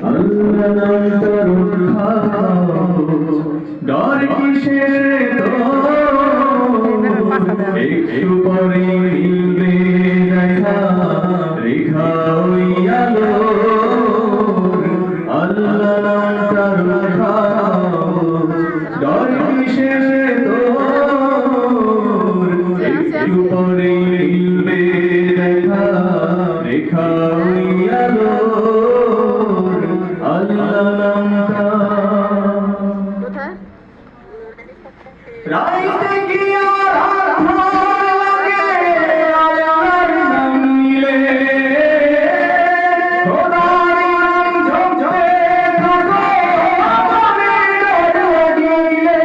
আল্লাহ নাম রক্ষা ডর কিসের একটু পরে মিলবে দেখা রেখা ওই আলো আল্লাহ নাম রক্ষা ডর কিসের একটু পরে মিলবে দেখা রেখা ওই আলো আল্লাহ নামটা রাইতে গিয়া আধার লাগে আল্লাহর নাম নিলে খোদার নাম ঝমঝমে থাকো আমাদের লাগিলে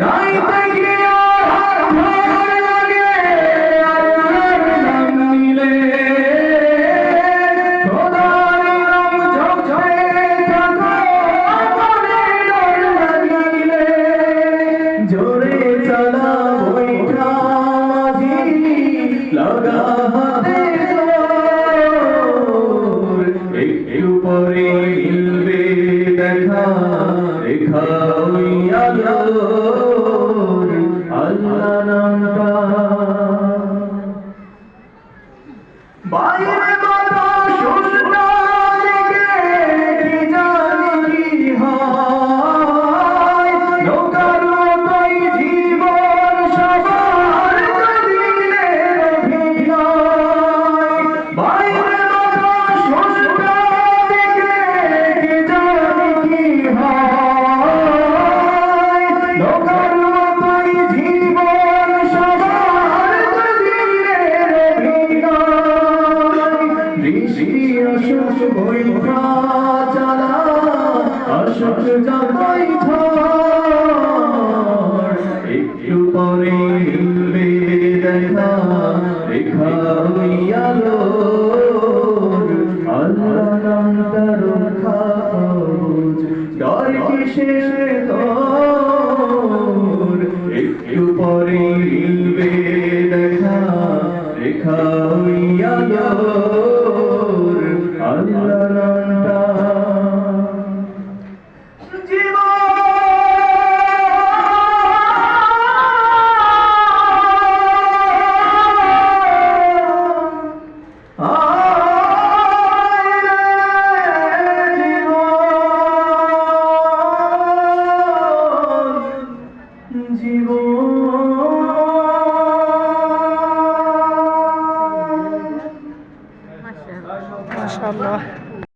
রাইতে গিয়া আধার লাগে আল্লাহর নাম নিলে খোদার নাম ঝমঝমে থাকো আমাদের লাগিলে জোরে চালা বৈঠা মাঝি লাগা হাতে জোর একটু পরে মিলবে দেখা রেখা ওই আলোর আল্লাহ নামটা বাইরে বাতাস উল্টা দিকে কি জানি কি হয় নৌকার মতোই জীবন সবার দিনের অভিনয় বাইরে বাতাস উল্টা দিকে কি জানি কি হয় নৌকার মতোই জীবন সবার দিনের অভিনয় ঋষি অশোক বৈঠা চালা অশোক যাতাই ঝড় একটু পরে মিলবে দেখা রেখা ওই আলোর আল্লাহ নামটা রক্ষা ডর কিসের